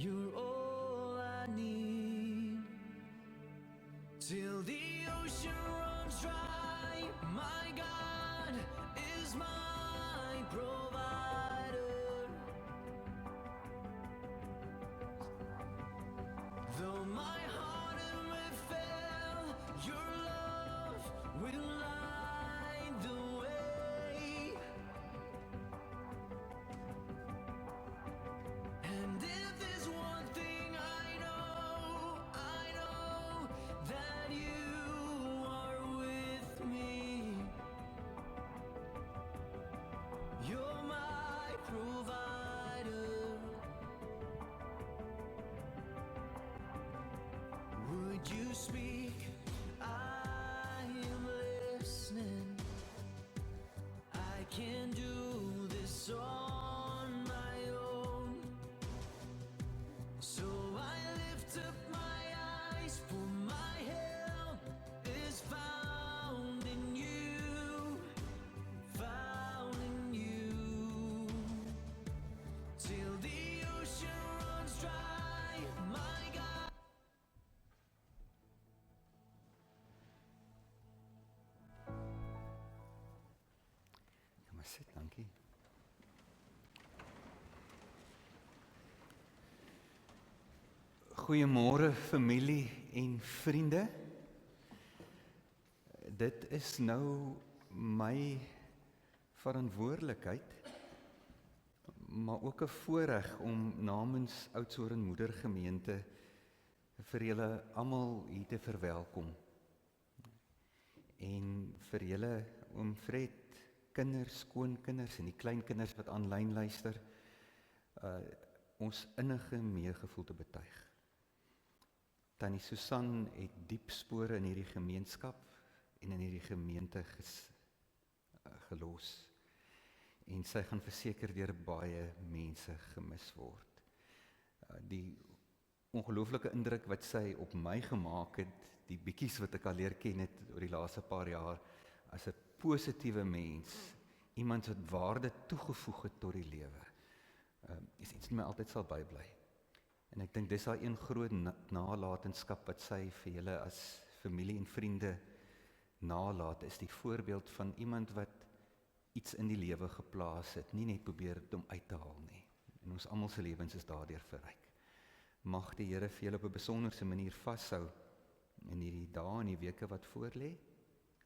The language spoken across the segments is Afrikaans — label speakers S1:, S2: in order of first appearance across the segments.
S1: you're all I need. Till the ocean runs dry, my God is my provider. Though my heart may fail, your love will light the way. And if there's one thing I know that you are with me. You're my provider. Would you speak? I am listening. I can do this on my own. So I lift up my eyes, for my help is found in you, found in you. Till the ocean runs dry, my God.
S2: Kom maar sit, dankie. Goeiemôre familie en vriende. Dit is nou my verantwoordelikheid, maar ook 'n voorreg om namens Oudtshoorn Moedergemeente vir julle almal hier te verwelkom. En vir julle oom Fred, kinders, skoonkinders en die kleinkinders wat aanlyn luister, ons innige meegevoel te betuig. Tannie Susan het diep spore in hierdie gemeenskap en in hierdie gemeente gelos. En sy gaan verseker deur baie mense gemis word. Die ongelooflike indruk wat sy op my gemaak het, die bietjies wat ek al leer ken het oor die laaste paar jaar, as 'n positiewe mens, iemand wat waarde toegevoeg het tot die lewe, is iets wat my altyd sal bybly. En ek dink dis haar een groot nalatenskap wat sy vir julle as familie en vriende nalaat, is die voorbeeld van iemand wat iets in die lewe geplaas het, nie net probeer het om uit te haal nie. En ons almal se lewens is daardeur verryk. Mag die Here vir julle op 'n besonderse manier vashou in hierdie dae en die weke wat voorlê.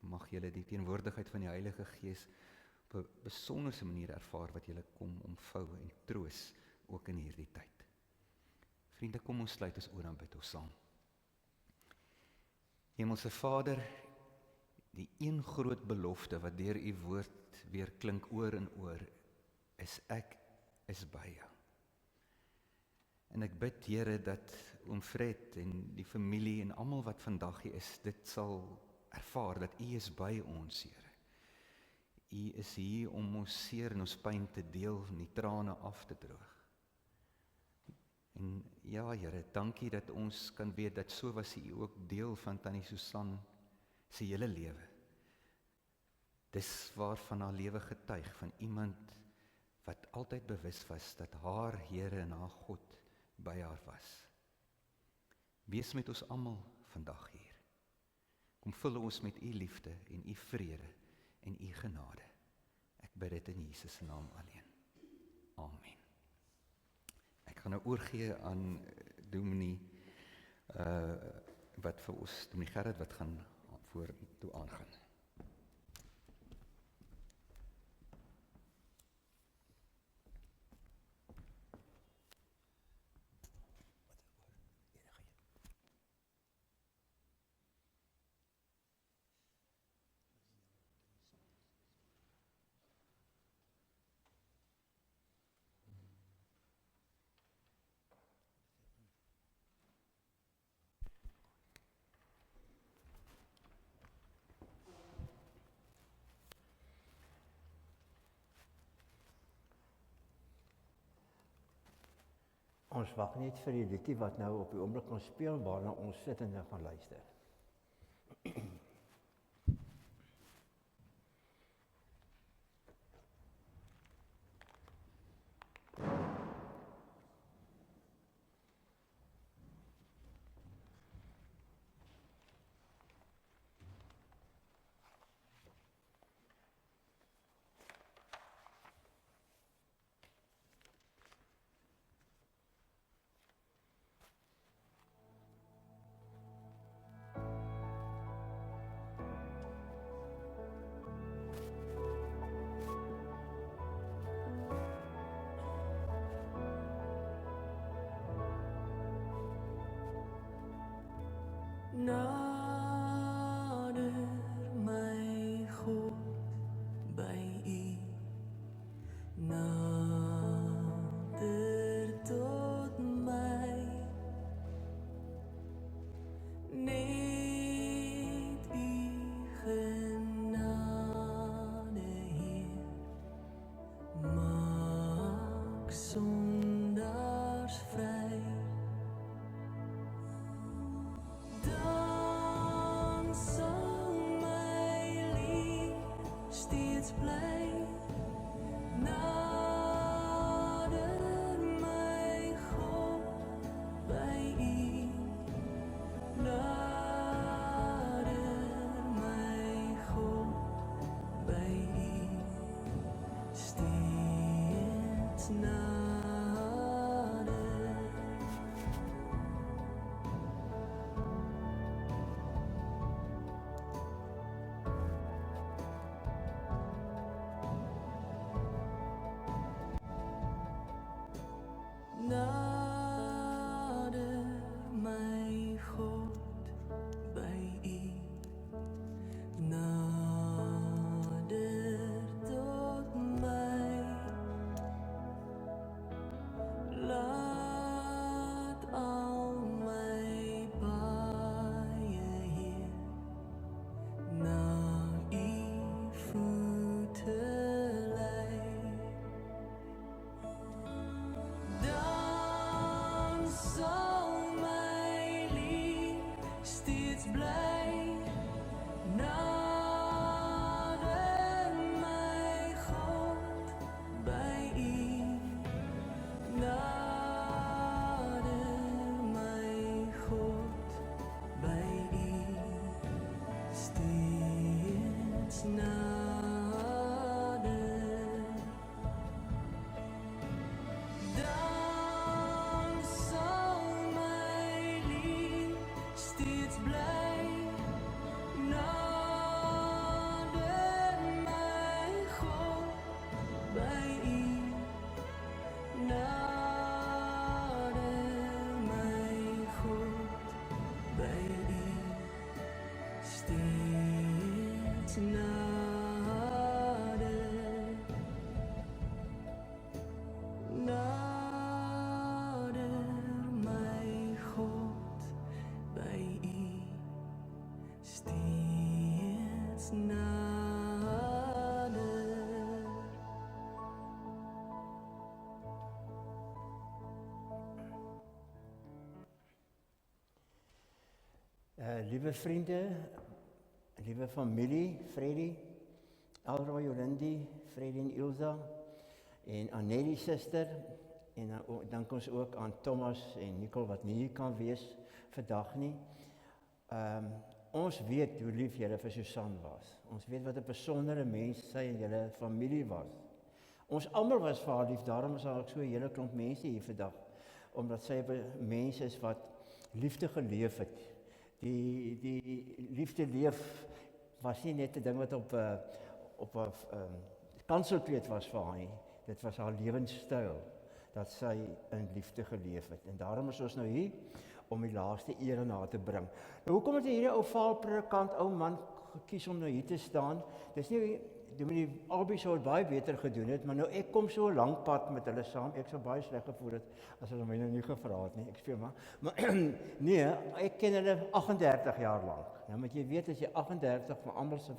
S2: Mag julle die teenwoordigheid van die Heilige Gees op 'n besonderse manier ervaar wat julle kom omvou en troos ook in hierdie tyd. Vriende, kom ons sluit ons oor en bid ons saam. Hemelse Vader, die een groot belofte wat deur u woord weer klink oor en oor, is ek is by jou. En ek bid, Here, dat oom Fred en die familie en almal wat vandag hier is, dit sal ervaar dat u is by ons, Here. U is hier om ons seer en ons pyn te deel en die trane af te droog. En ja, Here, dankie dat ons kan weet dat so was u ook deel van Tannie Susan se hele lewe. Dis waarvan haar lewe getuig, van iemand wat altyd bewus was dat haar Here en haar God by haar was. Wees met ons almal vandag hier. Kom vul ons met u liefde en u vrede en u genade. Ek bid dit in Jesus se naam alleen. Amen. Ek gaan nou oorgee aan Dominee wat vir ons, Dominee Gerrit, wat gaan vorentoe aangaan.
S3: Ons wag net vir die liedjie wat nou op die oomblik kan speel, waarna ons sit en gaan luister.
S1: Nader my God by U, nader tot my, net U genade Heer, maak sondaars vry. Dan sal my lief steeds bly nader my God by U, nader my God by U, steeds nader. Nader my God by U, nader tot my, laat al my paaie Heer na U voete lei. Dan sal my lief steeds bly nader my God by U, nader my God by U, steeds nader. Dan sal my lief steeds bly nader my God by U, nader my God by U, steeds nader. Nader my God by U, steeds nader.
S3: Liewe vriende, liewe familie, Freddy, Elroy, Jolindi, Freddy en Ilza, en Anneli suster, en dan ons ook aan Thomas en Nicole wat nie hier kan wees vandag nie. Ons weet hoe lief julle vir Susan was. Ons weet wat 'n besondere mens sy en julle familie was. Ons almal was vir haar lief, daarom is daar ook so 'n hele klomp mense hier vandag, omdat sy 'n mens is wat liefde geleef het. Die liefde leef was nie net 'n ding wat op 'n kanselkleed was vir haar nie. Dit was haar lewenstyl dat sy in liefde geleef het. En daarom is ons nou hier om die laaste eer aan haar te bring. Nou hoekom het hierdie ou vaalpredikant, ou man gekies om nou hier te staan? Dis nie die albei sou het baie beter gedoen het, maar nou ek kom so 'n lang pad met hulle saam. Ek sou baie sleg gevoel het as hulle my nou nie gevra het nie. Ek speel maar nee, ek ken hulle 38 jaar lank. Nou moet jy weet as jy 38 van almal se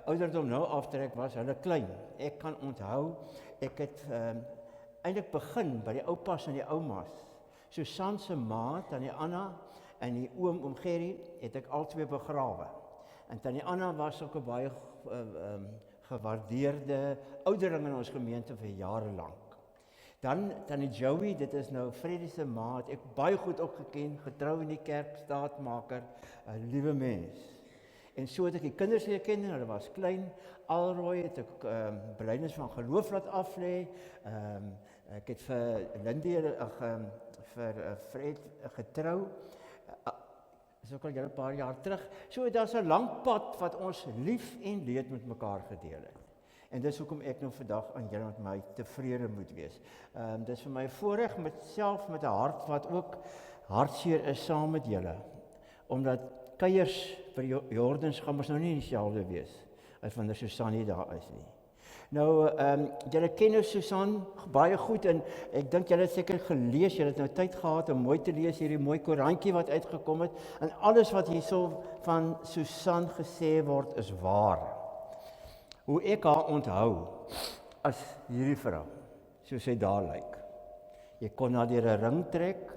S3: ouderdom nou aftrek, was hulle klein. Ek kan onthou, ek het eintlik begin by die oupas en die oumas. Susan se ma, tannie Anna en die oom Gerry het ek albei begrawe. En tannie Anna was ook 'n baie gewaardeerde ouderling in ons gemeente vir jare lank. Dan tannie Joey, dit is nou Freddy se ma, het ek baie goed ook geken, getrou in die kerk, staatmaker, 'n liewe mens. En so het ek die kinders leer ken, hulle was klein. Alroy het ek belydenis van geloof laat aflê. Ek het vir Lindy vir Fred getrou. Dis ook al 'n paar jaar terug. So daar's 'n lang pad wat ons lief en leed met mekaar gedeel het. En dis hoekom ek nou vandag aan julle met my tevrede moet wees. Dis vir my voorreg met 'n hart wat ook hartseer is saam met julle. omdat kuiers by Jordans gaan ons nou nie dieselfde wees as wanneer Susan nie daar is nie. Nou, julle ken nou Susan baie goed en ek dink julle het seker gelees, julle het nou tyd gehad om mooi te lees hierdie mooi koerantjie wat uitgekom het en alles wat hierso van Susan gesê word is waar. Hoe ek haar onthou as hierdie vrou, soos sy daar lyk. Jy kon haar deur 'n ring trek,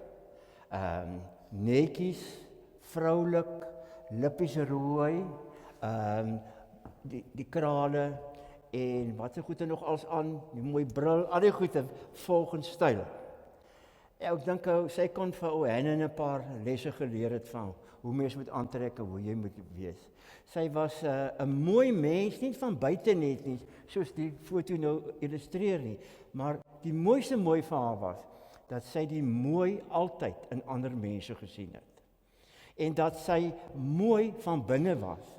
S3: netjies, vroulik, lippies rooi, die krale en wat se goede nog als aan, die mooi bril, al die goede volgens styl. Ek dink sy kon vir ou Henne 'n paar lesse geleer het van hoe mens moet aantrek en hoe jy moet wees. Sy was 'n mooi mens, nie van buite net nie, soos die foto nou illustreer nie, maar die mooiste mooi van haar was dat sy die mooi altyd in ander mense gesien het. En dat sy mooi van binne was.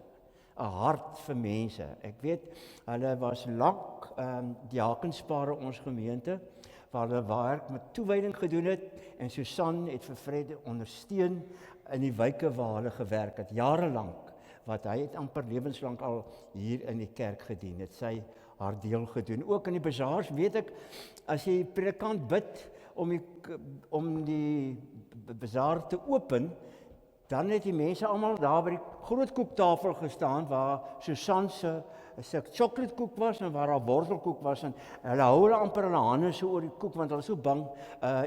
S3: 'n hart vir mense. Ek weet, hulle was lank diakenspare ons gemeente, waar hulle werk met toewyding gedoen het, en Susan het vir Fred ondersteun in die wyke waar hulle gewerk het, jarelank, wat hy het amper lewenslank al hier in die kerk gedien, het sy haar deel gedoen. Ook in die bazaars, weet ek, as die predikant bid om die bazaar te open, dan het die mense almal daar by die groot koektafel gestaan waar Susan se chocoladekoek was en waar haar wortelkoek was en hulle hou hulle amper hulle hande so oor die koek want hulle is so bang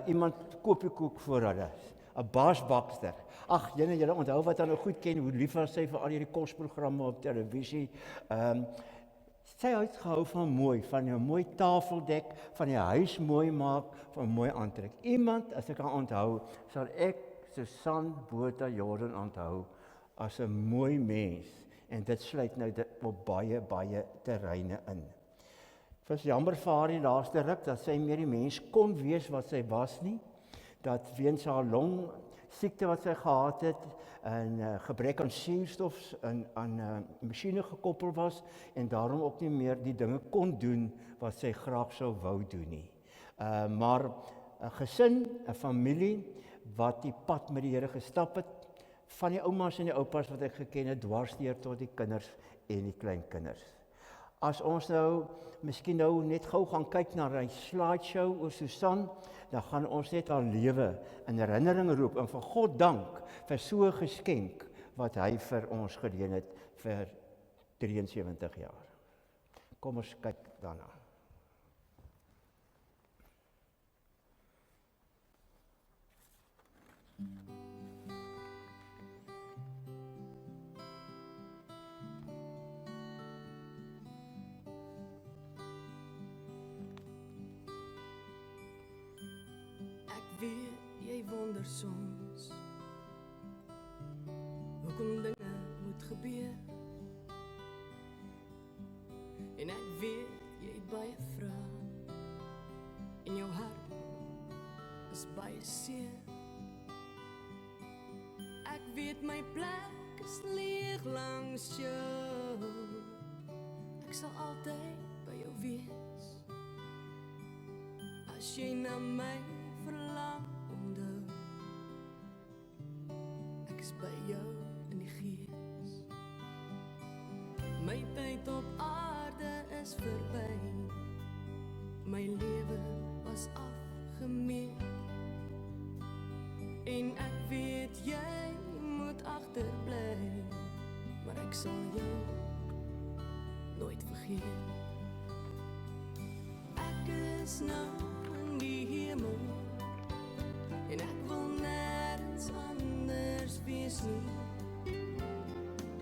S3: iemand koop die koek vir hulle. 'n Baasbakster. Ag, julle onthou wat hulle goed ken, hoe lief was sy vir al hierdie kosprogramme op televisie. Sy het gehou van mooi, van 'n mooi tafeldek, van die huis mooi maak, van mooi aantrek. Iemand, as ek kan onthou, sal ek Susan Botha Jordan onthou as 'n mooi mens en dit sluit nou op baie terreine in. Ek was jammer vir haar die laaste ruk dat sy meer die mens kon wees wat sy was nie, dat weens haar long siekte wat sy gehad het en gebrek aan suurstof aan masjiene gekoppel was en daarom ook nie meer die dinge kon doen wat sy graag sou wou doen nie. Maar 'n gesin, 'n familie wat die pad met die Here gestap het, van die oumas en die oupas wat ek geken het, dwarsdeur tot die kinders en die kleinkinders. As ons nou, miskien nou net gou gaan kyk na 'n slideshow oor Susan, dan gaan ons net haar lewe in herinnering roep en vir God dank vir so 'n geskenk wat hy vir ons geleen het vir 73 jaar. Kom ons kyk daarna.
S4: Jy wonder soms hoekom dinge moet gebeur. En ek weet jy het baie vrae en jou hart is baie seer. Ek weet my plek is leeg langs jou. Ek sal altyd by jou wees. As jy na my verlang, ek is by jou in die gees. My tyd op aarde is verby. My lewe was afgemeet. En ek weet jy moet agterbly, maar ek sal jou nooit vergeet. Ek is nou in die hemel en ek wil nergens anders wees nie,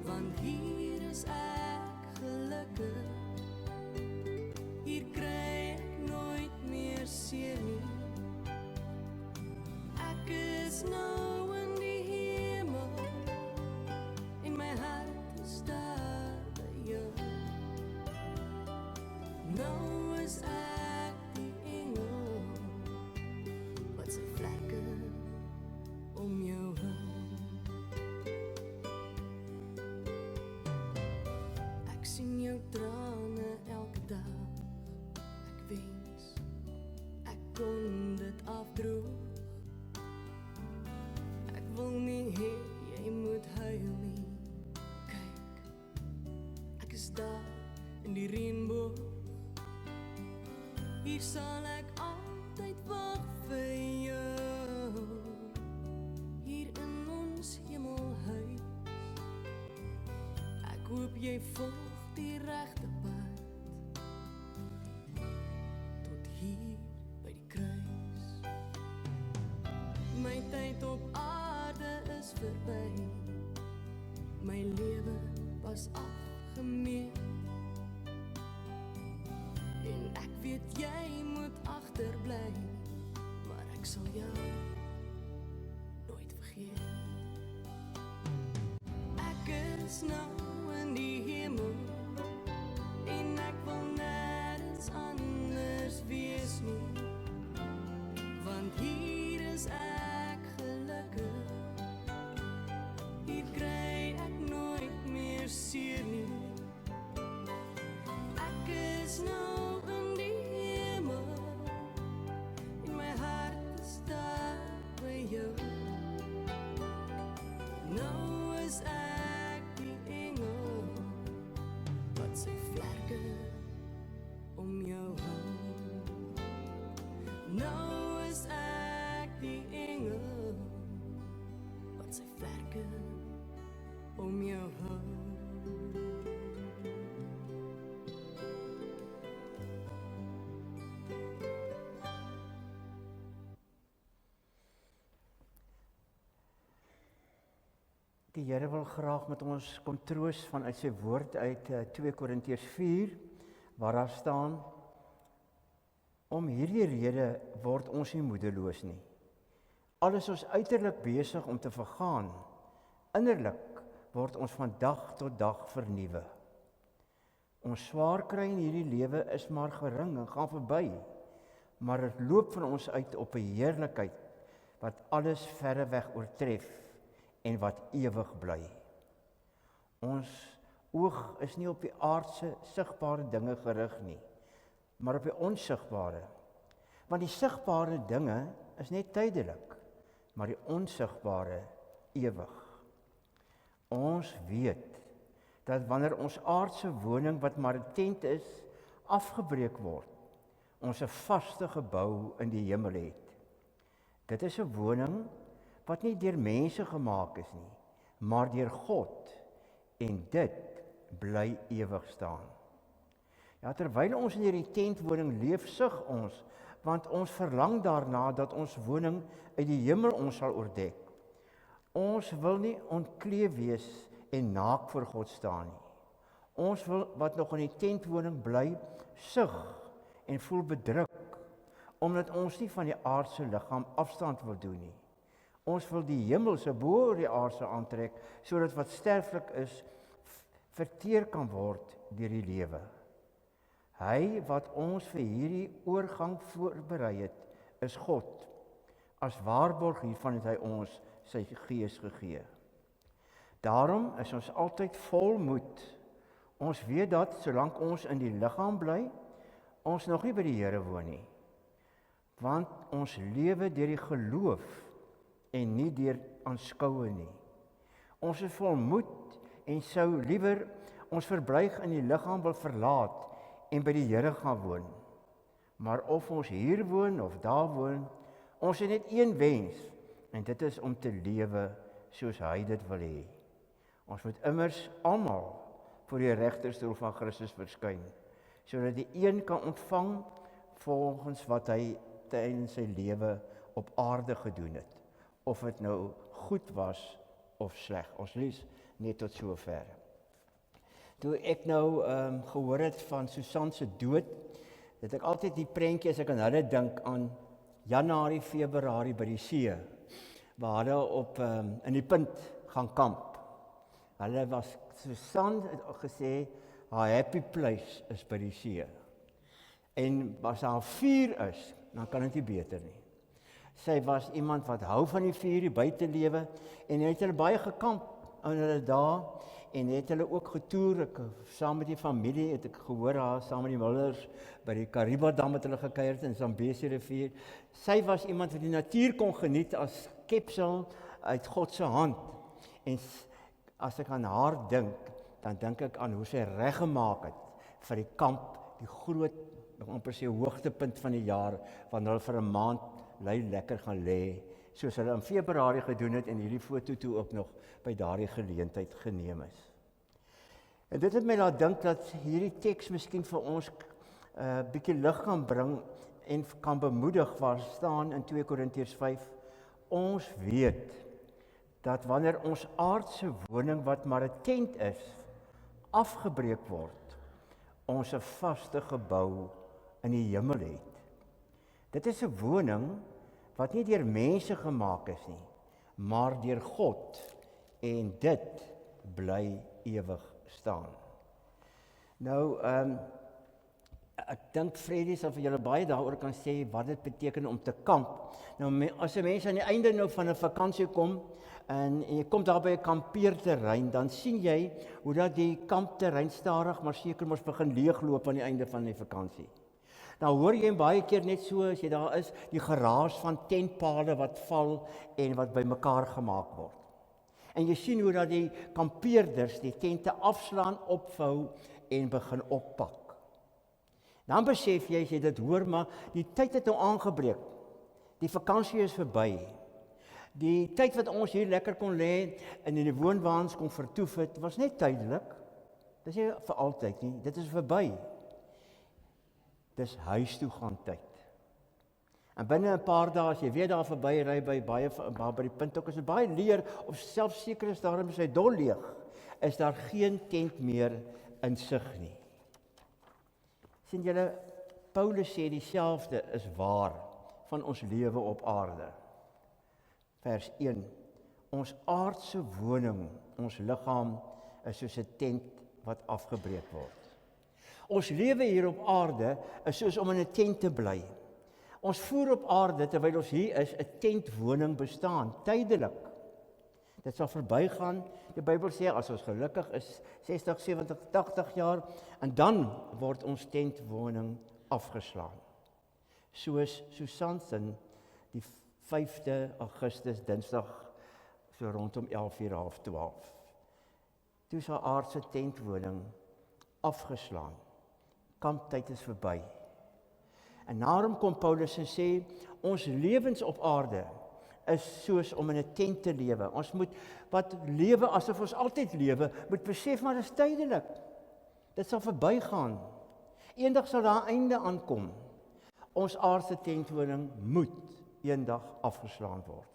S4: want hier is ek gelukkig. Hier kry ek nooit meer seer nie. Ek is nou in die hemel en my hart is daar by jou. Nou is ek die engel wat sy vlekke om jou hou. Ek sien jou trane elke dag. Ek wens ek kon dit afdroog. Hier sal ek altyd wag vir jou, hier in ons hemelhuis. Ek hoop jy volg die regte pad, tot hier by die kruis. My tyd op aarde is verby, my lewe was afgemeet. En ek weet jy moet agterbly, maar ek sal jou nooit vergeet. Ek is nou in die hemel, en ek wil nêrens anders wees nie, want hier is ek gelukkig. Hier kry ek nooit meer seer nie. Ek is nou in die hemel, en my hart is daar by jou. Nou is ek die engel, wat sy vlerke om jou hou. Nou is ek die engel, wat sy vlerke om jou hou.
S3: Die Here wil graag met ons kom troos vanuit sy woord uit 2 Korintiërs 4, waar daar staan: om hierdie rede word ons nie moedeloos nie. Al is ons uiterlik besig om te vergaan, innerlik word ons van dag tot dag vernuwe. Ons swaar kry in hierdie lewe is maar gering en gaan verby, maar dit loop van ons uit op 'n heerlikheid wat alles verreweg oortref en wat ewig bly. Ons oog is nie op die aardse sigbare dinge gerig nie, maar op die onsigbare. Want die sigbare dinge is net tydelik, maar die onsigbare ewig. Ons weet dat wanneer ons aardse woning, wat maar 'n tent is, afgebreek word, ons 'n vaste gebou in die hemel het. Dit is 'n woning wat nie deur mense gemaak is nie, maar deur God, en dit bly ewig staan. Ja, terwyl ons in hierdie tentwoning leef, sug ons, want ons verlang daarna dat ons woning uit die hemel ons sal oordek. Ons wil nie ontkleed wees en naak voor God staan nie. Ons wil, wat nog in die tentwoning bly, sug en voel bedruk, omdat ons nie van die aardse liggaam afstand wil doen nie. Ons wil die hemelse bo die aardse aantrek, sodat wat sterflik is, verteer kan word deur die lewe. Hy wat ons vir hierdie oorgang voorberei het, is God. As waarborg hiervan het hy ons sy gees gegee. Daarom is ons altyd vol moed. Ons weet dat solank ons in die liggaam bly, ons nog nie by die Here woon nie. Want ons lewe deur die geloof en nie deur aanskoue nie. Ons is vol moed en sou liewer ons verblyf in die liggaam wil verlaat en by die Here gaan woon. Maar of ons hier woon of daar woon, ons het net een wens, en dit is om te lewe soos hy dit wil hê. Ons moet immers almal voor die regterstoel van Christus verskyn, sodat die een kan ontvang volgens wat hy tydens sy lewe op aarde gedoen het, of dit nou goed was of sleg. Ons lees net tot sover. Toe ek nou gehoor het van Susan se dood, het ek altyd die prentjie, as ek aan hulle dink, aan Januarie, Februarie by die see, waar hulle op in die punt gaan kamp. Hulle was, Susan het gesê, haar happy place is by die see. En as daar vuur is, dan kan dit nie beter nie. Sy was iemand wat hou van die vuur, die buitelewe, en het hulle baie gekamp in hulle dae, en het hulle ook getoer. Ek, saam met die familie het ek gehoor haar, saam met die Mullers, by die Karibadam het hulle gekuier in Zambesi rivier. Sy was iemand wat die natuur kon geniet as skepsel uit God se hand. En as ek aan haar dink, dan dink ek aan hoe sy reggemaak het vir die kamp, die groot ek wil amper sê hoogtepunt van die jaar, wanneer hulle vir 'n maand lekker gaan lê, soos hulle in Februarie gedoen het en hierdie foto toe ook nog by daardie geleentheid geneem is. En dit het my laat dink dat hierdie teks miskien vir ons bietjie lig kan bring en kan bemoedig waar staan in 2 Korintiërs 5. Ons weet dat wanneer ons aardse woning wat maar 'n tent is, afgebreek word, ons 'n vaste gebou in die hemel het. Dit is 'n woning wat nie deur mense gemaak is nie, maar deur God, en dit bly ewig staan. Nou, ek dink Freddie sal vir julle baie daaroor kan sê wat dit beteken om te kamp. Nou, as 'n mens aan die einde nou van 'n vakansie kom, en jy kom daar by 'n kampeerterrein, dan sien jy hoe dat die kampterrein stadig maar seker mos begin leegloop aan die einde van die vakansie. Nou hoor jy baie keer net so as jy daar is, die geraas van tentpale wat val en wat bymekaar gemaak word. En jy sien hoe dat die kampeerders die tente afslaan, opvou en begin oppak. Dan besef jy, as jy dit hoor, maar die tyd het nou aangebreek. Die vakansie is verby. Die tyd wat ons hier lekker kon lê en in die woonwaans kon vertoef het, was net tydelik. Dis nie vir altyd nie, dit is verby. Dis huis toe gaan tyd. En binne 'n paar dae, as jy weer daar verby ry by die punt ook, is dit baie leer, of selfs seker is daarom is hy dol leeg, is daar geen tent meer in sig nie. Sien julle, Paulus sê dieselfde is waar van ons lewe op aarde. Vers 1, ons aardse woning, ons liggaam, is soos 'n tent wat afgebreek word. Ons lewe hier op aarde is soos om in 'n tent te bly. Ons voer op aarde, terwyl ons hier is, 'n tentwoning bestaan, tydelik. Dit sal verbygaan. Die Bybel sê, as ons gelukkig is, 60, 70, 80 jaar, en dan word ons tentwoning afgeslaan. Soos Susanson, die 5de Augustus, Dinsdag, so rondom 11:30, 12. Toe is haar aardse tentwoning afgeslaan. Kamptyd is verby. En daarom kom Paulus en sê, ons lewens op aarde is soos om in 'n tent te lewe. Ons moet wat lewe asof ons altyd lewe, moet besef maar dit is tydelik. Dit sal verbygaan. Eendag sal daar 'n einde aankom. Ons aardse tentwoning moet eendag afgeslaan word.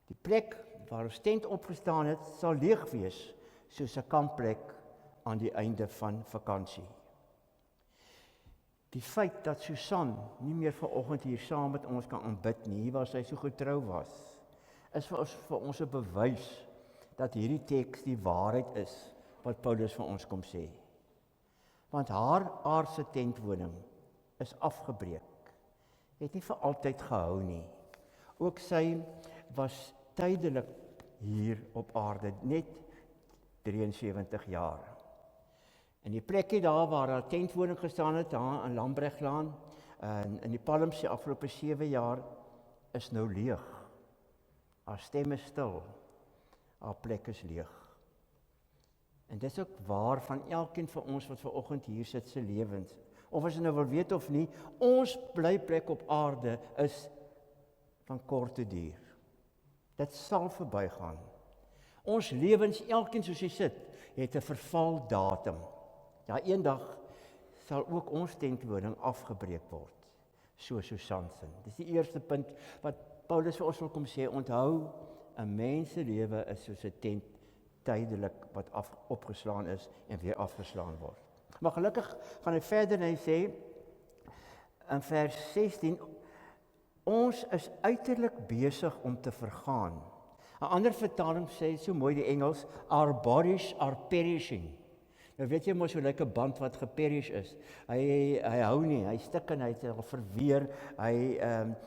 S3: Die plek waar ons tent opgestaan het, sal leeg wees, soos 'n kampplek aan die einde van vakansie. Die feit dat Susan nie meer vanoggend hier saam met ons kan aanbid nie, waar sy so getrou was, is vir ons 'n bewys dat hierdie teks die waarheid is wat Paulus vir ons kom sê. Want haar aardse tentwoning is afgebreek. Het nie vir altyd gehou nie. Ook sy was tydelik hier op aarde, net 73 jaar. En die plekkie daar waar haar tentwoning gestaan het, daar in Lambreglaan, en in die Palms die afgelope 7 jaar, is nou leeg. Haar stem is stil, haar plek is leeg. En dis ook waar van elkeen van ons wat vanoggend hier sit se lewens. Of as jy nou wil weet of nie, ons blyplek op aarde is van korte duur. Dit sal verbygaan. Ons lewens, elkeen soos jy sit, het 'n vervaldatum. Ja, eendag sal ook ons tentwoning afgebreek word, so Susanson. Dis die eerste punt wat Paulus vir ons wil kom sê, onthou, 'n mens se lewe is soos 'n tent, tydelik wat opgeslaan is en weer afgeslaan word. Maar gelukkig gaan hy verder en hy sê, in vers 16, ons is uiterlik besig om te vergaan. 'n Ander vertaling sê so mooi die Engels, our bodies are perishing. Nou weet jy mos hoe lyk 'n band wat geperish is. Hy hou nie, hy stik en hy het al verweer, hy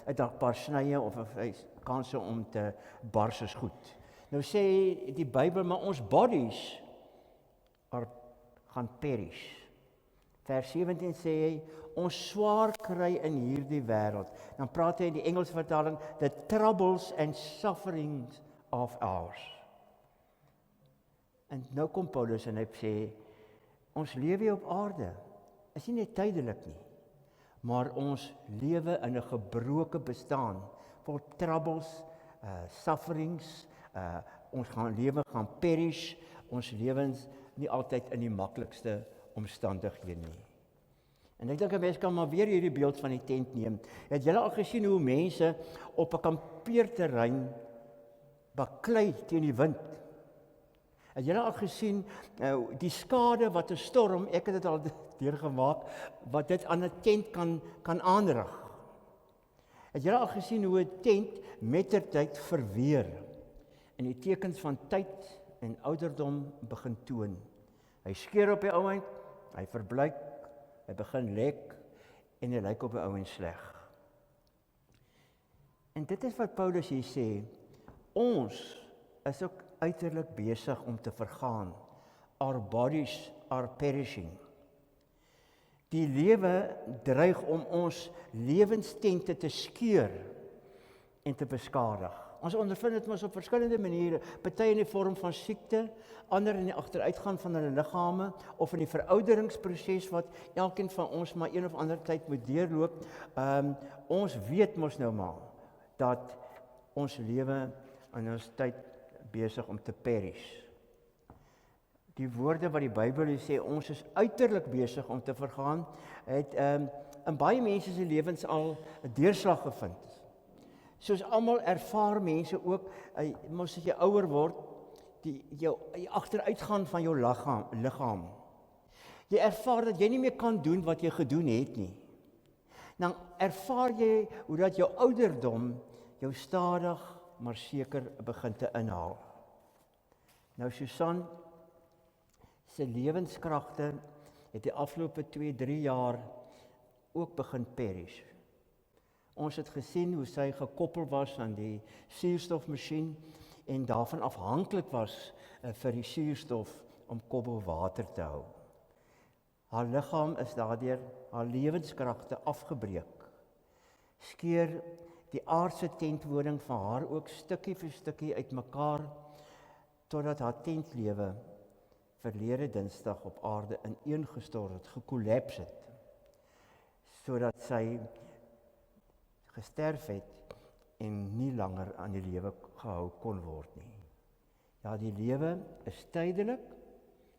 S3: het 'n paar snye of hy kanse om te bars is goed. Nou sê die Bybel, maar ons bodies gaan perish. Vers 17 sê hy, ons swaar kry in hierdie wêreld. Dan praat hy in die Engelse vertaling, the troubles and sufferings of ours. En nou kom Paulus en hy sê, ons lewe op aarde is nie net tydelik nie. maar ons lewe in 'n gebroke bestaan, vol troubles, sufferings, ons lewe gaan perish, ons lewens nie altyd in die maklikste omstandighede nie. En ek dink 'n mens kan maar weer hierdie beeld van die tent neem. Het julle al gesien hoe mense op 'n kampeerterrein baklei teen die wind? Het julle al gesien die skade wat 'n storm, ek het dit al deurgemaak, wat dit aan 'n tent kan aanrig? Het julle al gesien hoe 'n tent mettertyd verweer en die tekens van tyd en ouderdom begin toon? Hy skeur op die ouend, hy verbleik, hy begin lek en hy lyk op die ouend sleg. En dit is wat Paulus hier sê, ons is ook uiterlik besig om te vergaan. Our bodies are perishing. Die lewe dreig om ons lewenstente te skeur en te beskadig. Ons ondervind dit mos op verskillende maniere, party in die vorm van siekte, ander in die agteruitgaan van hulle liggame of in die verouderingsproses wat elkeen van ons maar een of ander tyd moet deurloop. Ons weet mos nou maar dat ons lewe in ons tyd besig om te perish. Die woorde wat die Bybel sê, ons is uiterlik besig om te vergaan, het in baie mense se lewens al 'n deurslag gevind. Soos almal ervaar mense ook, mos as jy ouer word, die agteruitgaan van jou liggaam. Jy ervaar dat jy nie meer kan doen wat jy gedoen het nie. Dan ervaar jy hoe dat jou ouderdom jou stadig maar seker begin te inhaal. Nou Susan se lewenskragte het die afgelope 2-3 jaar ook begin perish. Ons het gesien hoe sy gekoppel was aan die suurstofmasjien en daarvan afhanklik was vir die suurstof om kop bo water te hou. Haar liggaam is daardeur haar lewenskragte afgebreek. Skeur die aardse tentwoning van haar ook stukkie vir stukkie uitmekaar totdat haar tentlewe verlede Dinsdag op aarde ineengestort het, gekollaps het, sodat sy gesterf het en nie langer aan die lewe gehou kon word nie. Ja, die lewe is tydelik.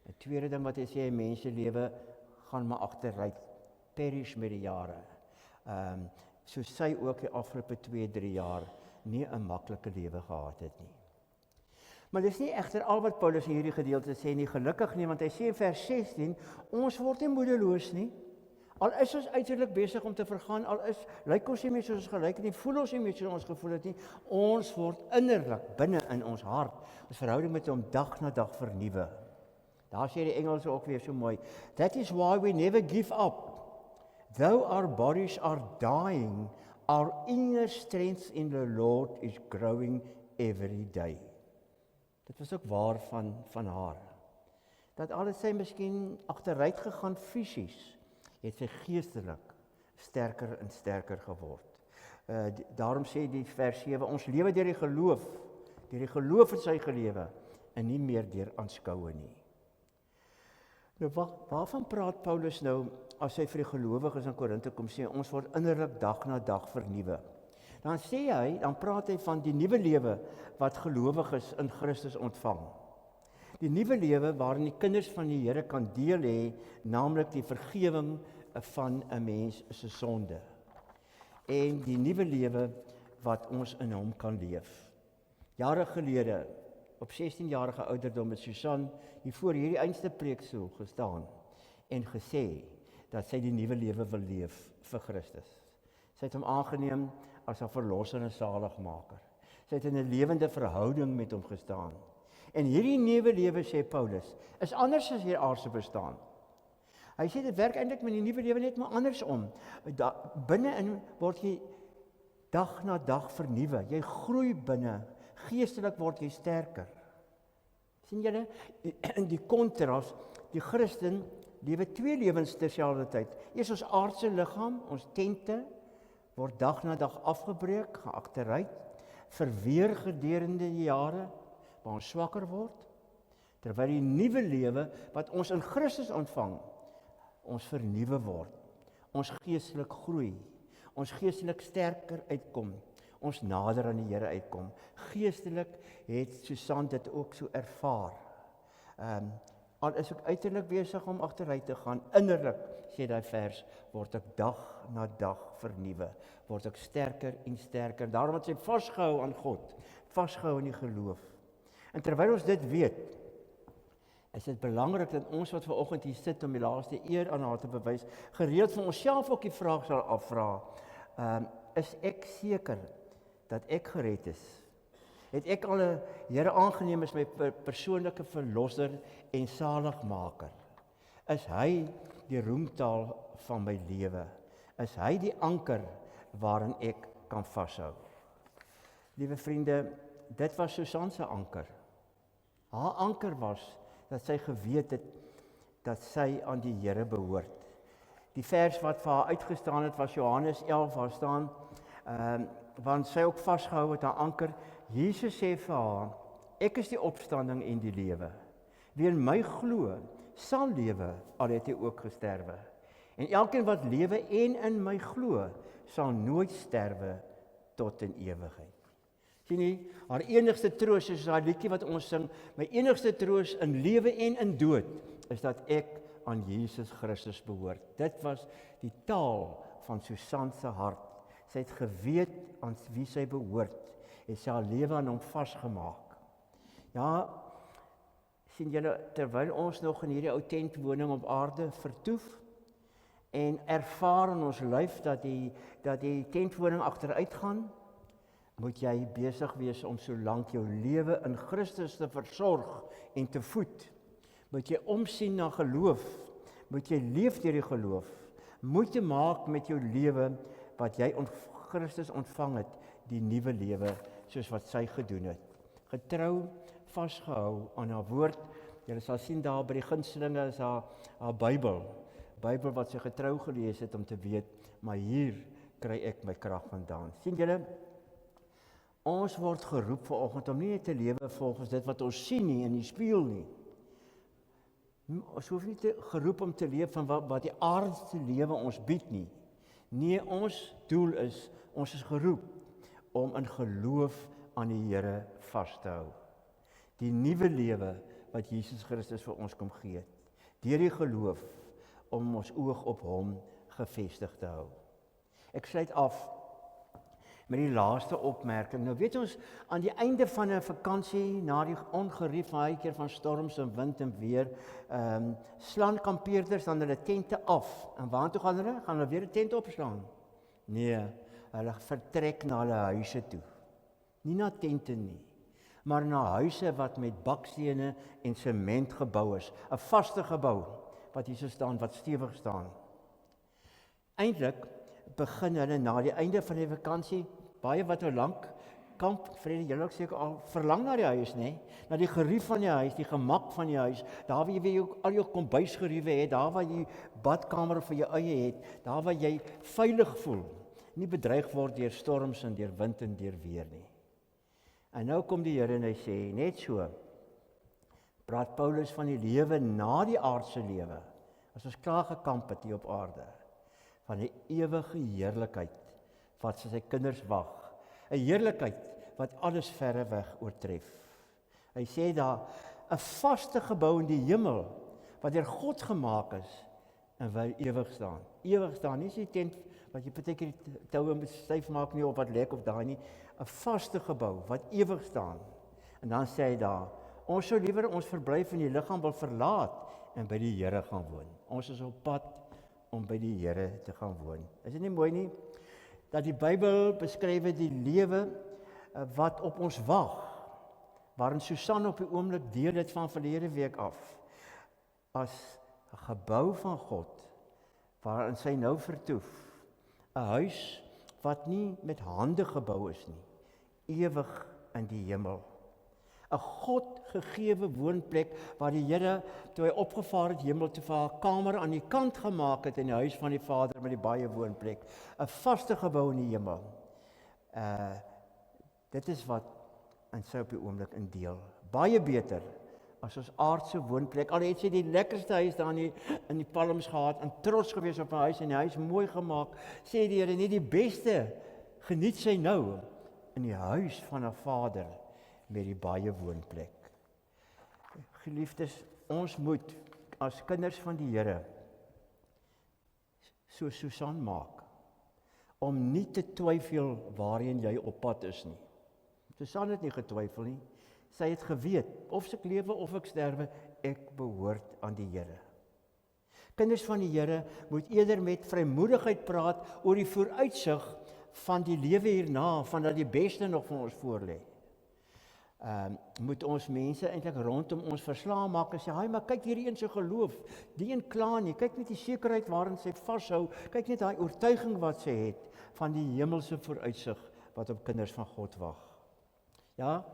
S3: 'n tweede ding wat hy sê, menselewe gaan maar agteruit, perish met die jare. So sy ook die afgelope 2-3 jaar nie 'n maklike lewe gehad het nie. Maar dis nie egter al wat Paulus in hierdie gedeelte sê nie, gelukkig nie, want hy sê in vers 16, ons word nie moedeloos nie. Al is ons uiterlik besig om te vergaan, lyk ons nie meer soos ons gelyk het nie, voel ons nie meer soos ons gevoel het nie, ons word innerlik, binne in ons hart, ons verhouding met hom dag na dag vernuwe. Daar sê die Engelse ook weer so mooi, that is why we never give up. Though our bodies are dying, our inner strength in the Lord is growing every day. Dit was ook waar van haar. Dat alles sy miskien agteruit gegaan fisies, het sy geestelik sterker en sterker geword. Daarom sê die vers 7, ons lewe deur die geloof in sy gelewe, en nie meer deur aanskoue nie. Nou, waarvan praat Paulus nou, as hy vir die gelowiges in Korinthe kom sê, ons word innerlik dag na dag vernuwe. Dan praat hy van die nuwe lewe wat gelowiges in Christus ontvang. Die nuwe lewe waarin die kinders van die Here kan deel hê, naamlik die vergewing van 'n mens se sonde. En die nuwe lewe wat ons in hom kan leef. Jare gelede, op 16-jarige ouderdom, het Susan hier voor hierdie einste preekstoel gestaan en gesê dat sy die nuwe lewe wil leef vir Christus. Sy het hom aangeneem as 'n verlosser en saligmaker. Sy het in 'n lewende verhouding met hom gestaan. En hierdie nuwe lewe, sê Paulus, is anders as hier aardse bestaan. Hy sê dit werk eintlik met die nuwe lewe net maar andersom. Binne-in word jy dag na dag vernuwe. Jy groei binne. Geestelik word jy sterker. Sien julle, in die kontras, die Christen lewe 2 lewens terselfdertyd. Eers ons aardse liggaam, ons tente, word dag na dag afgebreek, gaan agteruit, verweer gedurende die jare, waar ons swakker word, terwyl die nuwe lewe wat ons in Christus ontvang, ons vernuwe word. ons geestelik groei, ons geestelik sterker uitkom, ons nader aan die Here uitkom. Geestelik het Susan dit ook so ervaar. Al is ek uiterlik besig om agteruit te gaan, innerlik, sê daai vers, word ek dag na dag vernuwe, word ek sterker en sterker. Daarom het sy vasgehou aan God, vasgehou in die geloof. En terwyl ons dit weet, is dit belangrik dat ons wat vanoggend hier sit om die laaste eer aan haar te bewys, gereeld vir onsself ook die vraag sal afvra, is ek seker dat ek gered is? Het ek al 'n Here aangeneem as my persoonlike verlosser en saligmaker? Is hy die roemtaal van my lewe? Is hy die anker waarin ek kan vashou? Liewe vriende, dit was Susan se anker. Haar anker was dat sy geweet het dat sy aan die Here behoort. Die vers wat vir haar uitgestaan het was Johannes 11, waar staan, want sy ook vasgehou het aan anker. Jesus sê vir haar, ek is die opstanding en die lewe. Wie in my glo, sal lewe, al het hy ook gesterwe. En elkeen wat lewe en in my glo, sal nooit sterwe tot in ewigheid. Sien jy, haar enigste troos is daai liedjie wat ons sing, my enigste troos in lewe en in dood, is dat ek aan Jesus Christus behoort. Dit was die taal van Susan se hart. Sy het geweet aan wie sy behoort, het sy haar lewe aan hom vasgemaak. Ja, sien julle, terwyl ons nog in hierdie ou tentwoning op aarde vertoef, en ervaar in ons lyf dat die tentwoning agteruit gaan, moet jy besig wees om solank jou lewe in Christus te versorg en te voed. Moet jy omsien na geloof, moet jy leef deur die geloof, moeite maak met jou lewe wat jy Christus ontvang het, die nuwe lewe soos wat sy gedoen het. Getrou, vasgehou aan haar woord. Jy sal sien daar by die gunstelinge is haar Bybel wat sy getrou gelees het om te weet, maar hier kry ek my krag vandaan. Sien julle, ons word geroep vanoggend om nie net te lewe volgens dit wat ons sien nie in die spieël nie. Ons hoef nie geroep om te leef van wat die aardse lewe ons bied nie. Nee, ons doel is, ons is geroep om in geloof aan die Here vas te hou. Die nuwe lewe wat Jesus Christus vir ons kom gee het. Deur die geloof om ons oog op hom gefestig te hou. Ek sluit af met die laaste opmerking. Nou weet ons, aan die einde van 'n vakansie, na die ongerief baie keer van storms en wind en weer, slaan kampeerders dan hulle tente af. En waartoe gaan hulle? Gaan hulle weer 'n tent opslaan? Nee, hulle vertrek na hulle huise toe. Nie na tente nie, maar na huise wat met bakstene en sement gebou is. 'n Vaste gebou, wat hier so staan, wat stewig staan. Eintlik begin hulle na die einde van die vakansie, baie wat nou lank kamp, Vrede, julle ook seker al verlang na die huis, nê? Na die gerief van die huis, die gemak van die huis, daar waar jy ook al jou kombuisgeriewe het, daar waar jy badkamer vir jou eie het, daar waar jy veilig voel, nie bedreig word deur storms en deur wind en deur weer nie. En nou kom die Here en hy sê, net so, praat Paulus van die lewe na die aardse lewe, as ons klaar gekamp het hier op aarde, van 'n ewige heerlikheid wat sy kinders wag. 'n Heerlikheid wat alles verre weg oortref. Hy sê daar, 'n vaste gebou in die hemel wat deur God gemaak is en wil ewig staan. Ewig staan, nie so die tent wat jy partykeer die toue moet styf maak nie of wat lek of daai nie. 'n Vaste gebou wat ewig staan. En dan sê hy daar, ons sou liewer ons verblyf in die liggaam wil verlaat en by die Here gaan woon. Ons is op pad om by die Here te gaan woon. Is dit nie mooi nie? Dat die Bybel beskryf die lewe wat op ons wag, waarin Susan op die oomblik deel het van verlede week af, as 'n gebou van God, waarin sy nou vertoef, 'n huis wat nie met hande gebou is nie, ewig in die hemel. 'n God gegewe woonplek waar die Here, toe hy opgevaar het hemel toe, vir haar kamer aan die kant gemaak het in die huis van die Vader met die baie woonplek. 'n Vaste gebou in die hemel. Dit is wat in sy op die oomblik in deel. Baie beter as ons aardse woonplek. Al het sy die lekkerste huis daar in die Palms gehad, en trots gewees op haar huis en die huis mooi gemaak, sê die Here, nie die beste geniet sy nou in die huis van haar Vader met die baie woonplek. Geliefdes, ons moet as kinders van die Here so Susan maak, om nie te twyfel waarheen jy op pad is nie. Susan het nie getwyfel nie, sy het geweet, of ek lewe of ek sterwe, ek behoort aan die Here. Kinders van die Here moet eerder met vrymoedigheid praat oor die vooruitsig van die lewe hierna, van dat die beste nog vir ons voorlê. Moet ons mense eintlik rondom ons verslaan maak en sê, "Haai, maar kyk hierdie een se geloof, die een kla nie, kyk net die sekerheid waarin sy vashou, kyk net daai oortuiging wat sy het van die hemelse vooruitsig wat op kinders van God wag." Ja,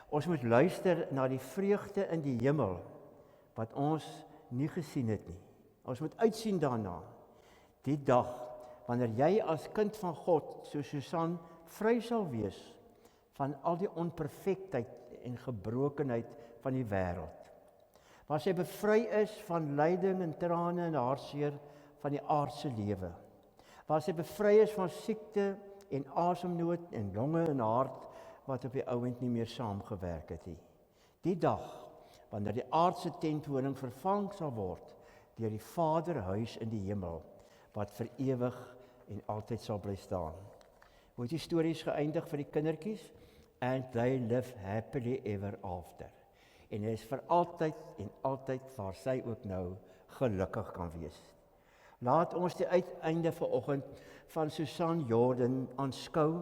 S3: ons moet luister na die vreugde in die hemel wat ons nie gesien het nie. Ons moet uitsien daarna. Die dag wanneer jy as kind van God, soos Susan, vry sal wees van al die onperfektheid en gebrokenheid van die wêreld. Waar sy bevry is van lyding en trane en hartseer van die aardse lewe. Waar sy bevry is van siekte en asemnood en longe en hart wat op die ouend nie meer saamgewerk het nie. Die dag wanneer die aardse tentwoning vervang sal word deur die Vaderhuis in die hemel wat vir ewig en altyd sal bly staan. Hoe het die stories geëindig vir die kindertjies? And they live happily ever after. En hy is vir altyd en altyd waar sy ook nou gelukkig kan wees. Laat ons die uiteinde vanoggend van Susan Jordan aanskou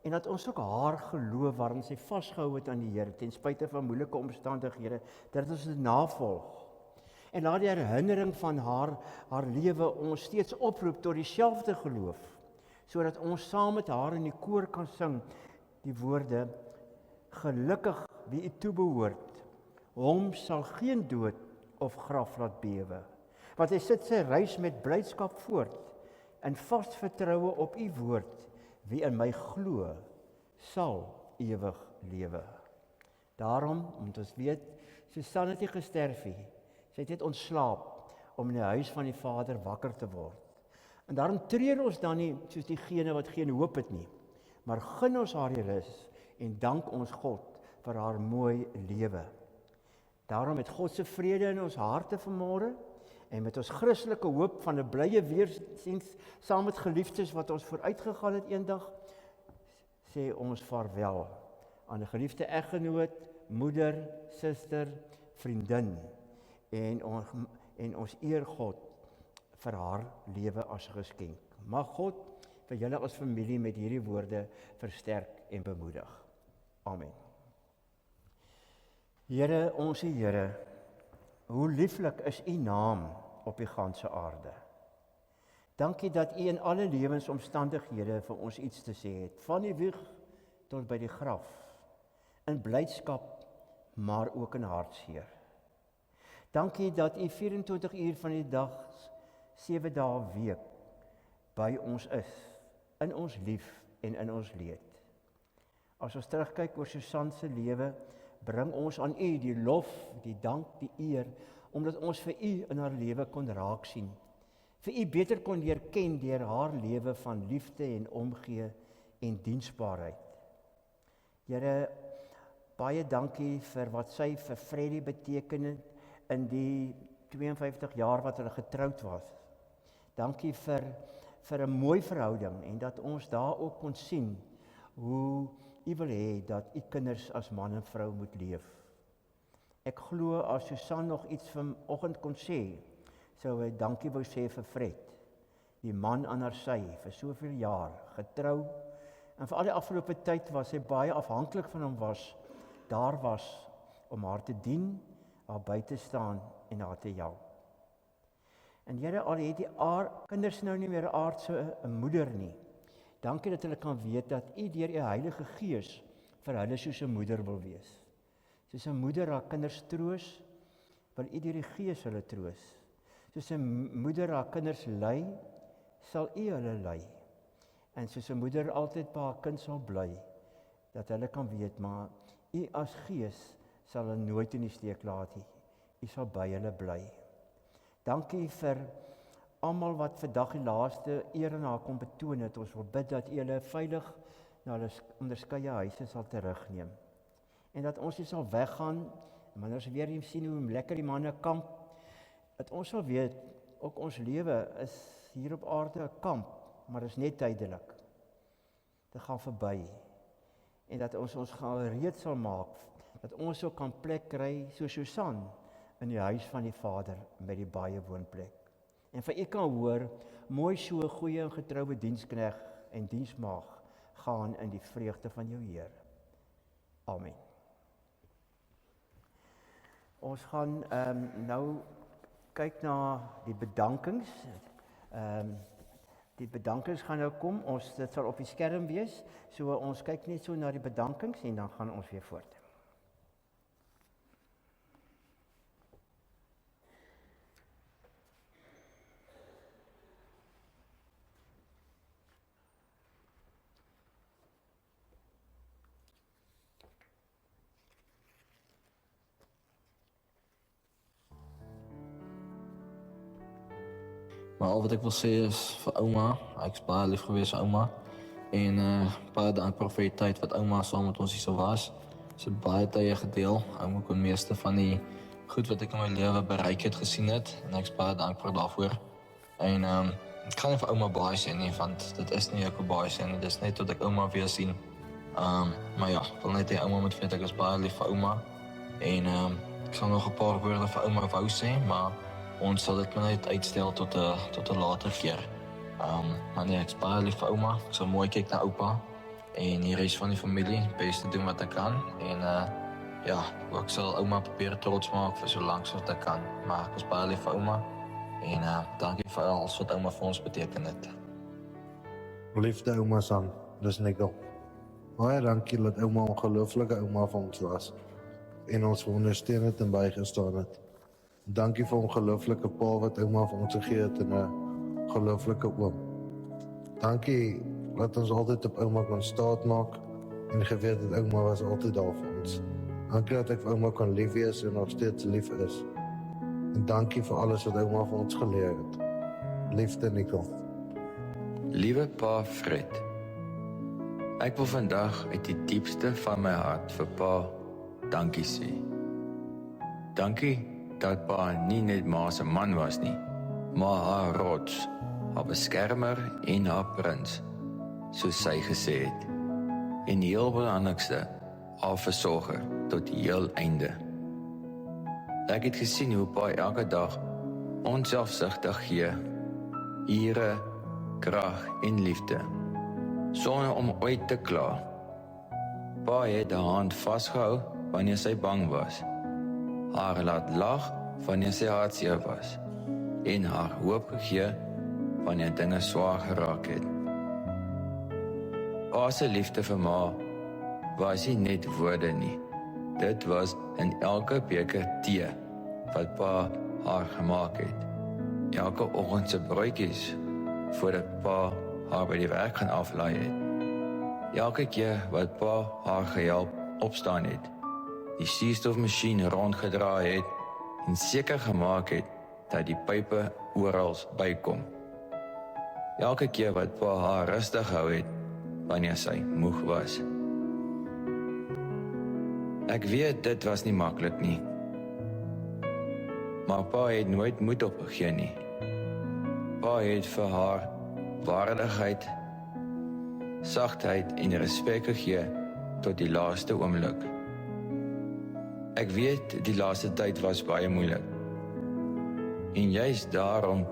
S3: en dat ons ook haar geloof waarin sy vasgehou het aan die Here ten spyte van moeilike omstandighede, dat ons dit navolg. En laat die herinnering van haar lewe ons steeds oproep tot dieselfde geloof, sodat ons saam met haar in die koor kan sing die woorde: "Gelukkig wie u toebehoort, hom sal geen dood of graf laat bewe. Want hy sit sy reis met blydskap voort, in vas vertroue op u woord. Wie in my glo, sal ewig lewe." Daarom moet ons weet, Susan het nie gesterf nie. Sy het net ontslaap om in die huis van die Vader wakker te word. En daarom treur ons dan nie soos diegene wat geen hoop het nie, maar gun ons haar die rus en dank ons God vir haar mooi lewe. Daarom met God se vrede in ons harte vanmôre en met ons Christelike hoop van 'n blye weersiens saam met geliefdes wat ons vooruitgegaan het eendag, sê ons vaarwel aan 'n geliefde eggenoot, moeder, suster, vriendin en ons eer God vir haar lewe as geskenk. Mag God vir julle as familie met hierdie woorde versterk en bemoedig. Amen. Here, onse Here, hoe lieflik is u naam op die ganse aarde. Dankie dat u in alle lewensomstandighede vir ons iets te sê het, van die wieg tot by die graf, in blydskap, maar ook in hartseer. Dankie dat u 24 uur van die dag, 7 dae week by ons is, in ons lief en in ons leed. As ons terugkyk oor Susan se lewe, bring ons aan u die lof, die dank, die eer, omdat ons vir u in haar lewe kon raak sien, vir u beter kon leer ken deur haar lewe van liefde en omgee en diensbaarheid. Here, baie dankie vir wat sy vir Freddie beteken het in die 52 jaar wat hulle getroud was. Dankie vir 'n mooi verhouding en dat ons daar ook kon sien hoe u wil hê dat u kinders as man en vrou moet leef. Ek glo as Susan nog iets vanoggend kon sê, sou hy dankie wou sê vir Fred, die man aan haar sy vir soveel jaar, getrou, en vir al die afgelope tyd was sy baie afhanklik van hom daar was om haar te dien, haar by te staan en haar te help. En Here, al het die kinders nou nie meer 'n aardse moeder nie. Dankie dat hulle kan weet dat u deur u Heilige Gees vir hulle soos 'n moeder wil wees. Soos 'n moeder haar kinders troos, wil u deur die Gees hulle troos. Soos 'n moeder haar kinders lei, sal u hulle lei. En soos 'n moeder altyd by haar kind sal bly, dat hulle kan weet, maar u as Gees sal hulle nooit in die steek laat nie. U sal by hulle bly. Dankie vir almal wat vandag die laaste eer en haar kom betoon het. Ons wil bid dat u hulle veilig na hulle onderskeie huise sal terugneem. En dat ons nie sal weggaan, en wanneer ons weer hier sien hoe lekker die manne kamp, dat ons sal weet, ook ons lewe is hier op aarde 'n kamp, maar is net tydelik. Dit gaan verby. En dat ons gereed sal maak, dat ons ook kan plek kry, soos Susan, in die huis van die Vader, met die baie woonplek. En vir u kan hoor, mooi so goeie en getroue dienskneg en diensmaag, gaan in die vreugde van jou Heer. Amen. Ons gaan nou kyk na die bedankings. Die bedankings gaan nou kom. Dit sal op die skerm wees. So ons kyk net so na die bedankings en dan gaan ons weer voort.
S5: Maar al wat ek wil sê is vir ouma, ek is baie lief gewees vir ouma. En baie dankbaar vir die tyd wat ouma saam met ons hier was. Sy het baie tye gedeel. Ouma kon meeste van die goed wat ek in my lewe bereik het gesien het. En ek is baie dankbaar daarvoor. En ek kan nie vir ouma baie sê nie, want dit is nie ek wil baie sê nie. Dit is net tot ek ouma weer sien. Maar ja, ek wil net hê ouma moet weet ek is baie lief vir ouma. En ek sal nog 'n paar woorde vir ouma wou sê, maar ons sal dit net uitstel tot 'n later keer. Maar nee, ek is baie lief vir ouma. Ek sal mooi kyk na oupa. En die res van die familie, beste doen wat ek kan. En ja, ek sal ouma probeer trots maak vir so lank as ek kan. Maar ek is baie lief vir ouma. En dankie vir alles wat ouma vir ons beteken het.
S6: Liefde ouma Sam, dis Nikkel. Baie dankie dat ouma 'n ongelooflike ouma vir ons was. En ons ondersteun het en bygestaan het. Dankie vir 'n ongelooflike pa wat ouma vir ons gegee het en 'n ongelooflike oom. Dankie dat ons altyd op ouma kon staat maak en geweet dat ouma was altyd daar vir ons. Dankie dat ek vir ouma kon lief wees en nog steeds lief is. En dankie vir alles wat ouma vir ons geleer het. Liefde Nikkel.
S7: Liewe pa Fred, ek wil vandag uit die diepste van my hart vir pa dankie sê. Dankie dat pa nie net ma se man was nie, maar haar rots, haar beskermer en haar prins, soos sy gesê het. En die heel belangrikste, haar versorger tot die heel einde. Ek het gesien hoe pa elke dag onselfsugtig gee, ure, krag en liefde, sonder om ooit te kla. Pa het haar hand vasgehou wanneer sy bang was, haar laat lag wanneer sy hartseer was, en haar hoop gegee wanneer dinge swaar geraak het. Pa se liefde vir ma was nie net woorde nie. Dit was in elke beker tee wat pa haar gemaak het. Elke oggend se broodjies voordat pa haar by die werk gaan aflaai het. Elke keer wat pa haar gehelp opstaan het, die suurstofmasjien rondgedraai het en seker gemaak het dat die pype oral bykom. Elke keer wat pa haar rustig hou het wanneer sy moeg was. Ek weet dit was nie maklik nie, maar pa het nooit moed opgegee nie. Pa het vir haar waardigheid, sagtheid en respek gegee tot die laaste oomblik. Ek weet die laaste tyd was baie moeilik. En juist daarom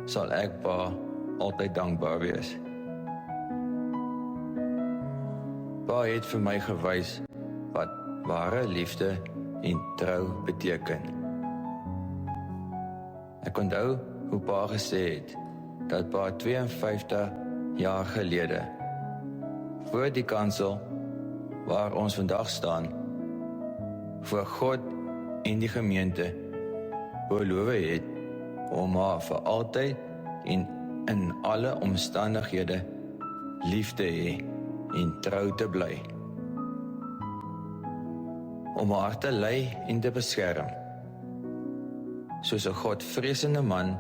S7: sal ek pa altyd dankbaar wees. Pa het vir my gewys wat ware liefde en trou beteken. Ek onthou hoe pa gesê het dat pa 52 jaar gelede voor die kansel waar ons vandag staan, voor God en die gemeente beloof het om haar vir altyd en in alle omstandighede lief te hê en trou te bly. om haar te lei en te beskerm, soos 'n godvreesende man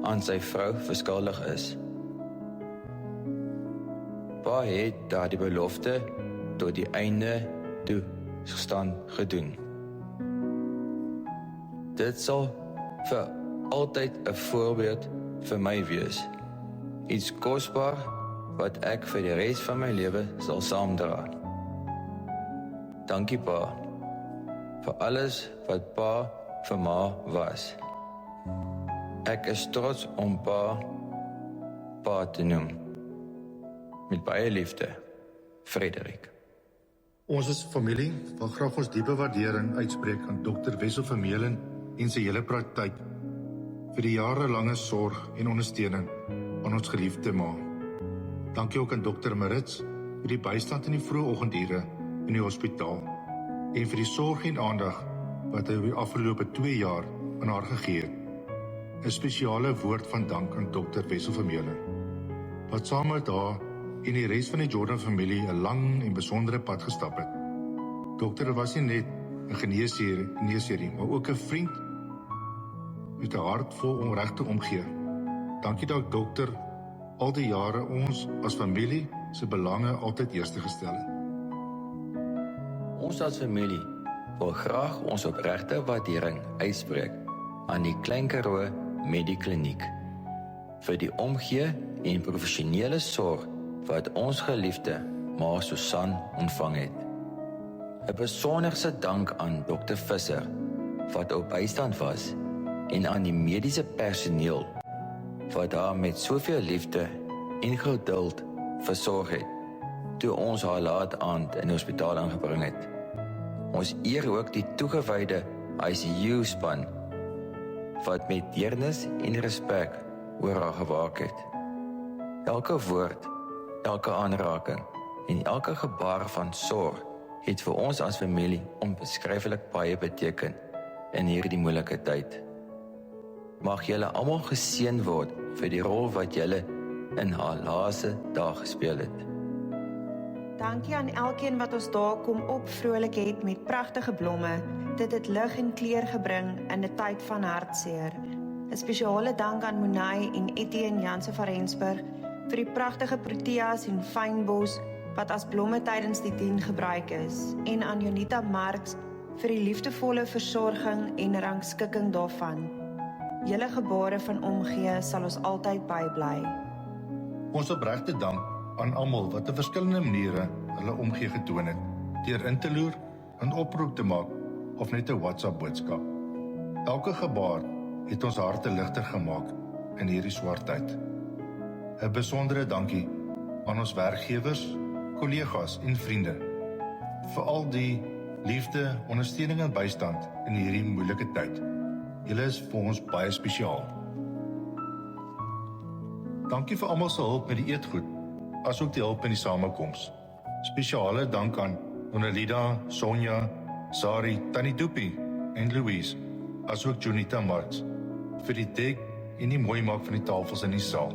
S7: aan sy vrou verskuldig is. Pa het daardie belofte tot die einde toe stand gedoen. Dit sal vir altyd 'n voorbeeld vir my wees. Iets kosbaar wat ek vir die res van my lewe sal saamdra. Dankie pa, vir alles wat pa vir ma was. Ek is trots om pa te noem. Met baie liefde, Frederik.
S6: Ons as familie wil graag ons diepe waardering uitspreek aan Dr. Wessel Vermeulen en sy hele praktyk vir die jarelange sorg en ondersteuning aan ons geliefde ma. Dankie ook aan Dr. Marits vir die bystand in die vroeë oggendure in die hospitaal en vir die sorg en aandag wat hy oor die afgelope 2 jaar aan haar gegee het. 'n Spesiale woord van dank aan Dr. Wessel Vermeulen, wat saam met haar en die res van die Jordan familie 'n lang en besondere pad gestap het. Dokter was nie net 'n geneesheer, maar ook 'n vriend met 'n hart vol onregte omgee. Dankie dat dokter al die jare ons as familie se belange altyd eerste gestel het.
S7: Ons as familie wil graag ons opregte waardering uitspreek aan die Klein Karoo Medikliniek vir die omgee en professionele sorg wat ons geliefde ma Susan ontvang het. 'n Besonderse dank aan Dr. Visser wat op bystand was en aan die mediese personeel wat haar met soveel liefde en geduld versorg het toe ons haar laat aand in die hospitaal aangebring het. Ons eer ook die toegewyde ICU-span wat met deernis en respek oor haar gewaak het. Elke woord, elke aanraking en elke gebaar van sorg het vir ons as familie onbeskryflik baie beteken in hierdie moeilike tyd. Mag julle almal geseën word vir die rol wat julle in haar laaste dae gespeel het.
S8: Dankie aan elkeen wat ons daar kom opvrolik het met pragtige blomme. Dit het lig en kleur gebring in 'n tyd van hartseer. 'n Spesiale dank aan Monay en Etienne Janse van Rensburg vir die pragtige proteas en fynbos wat as blomme tydens die dien gebruik is, en aan Jonita Marx vir die liefdevolle versorging en rangskikking daarvan. Julle gebare van omgee sal ons altyd bybly.
S6: Ons opregte dank aan almal wat op verskillende maniere hulle omgee getoon het, deur in te loer, 'n oproep te maak of net 'n WhatsApp boodskap. Elke gebaar het ons harte ligter gemaak in hierdie swart tyd. 'n Besondere dankie aan ons werkgewers, kollegas en vriende vir al die liefde, ondersteuning en bystand in hierdie moeilike tyd. Julle is vir ons baie spesiaal. Dankie vir almal se hulp met die eetgoed, asook die hulp in die samekoms. Spesiale dank aan Donalida, Sonja, Sari, Tannie Doopie en Louise, asook Jonita Marx vir die dek en die mooi maak van die tafels in die saal.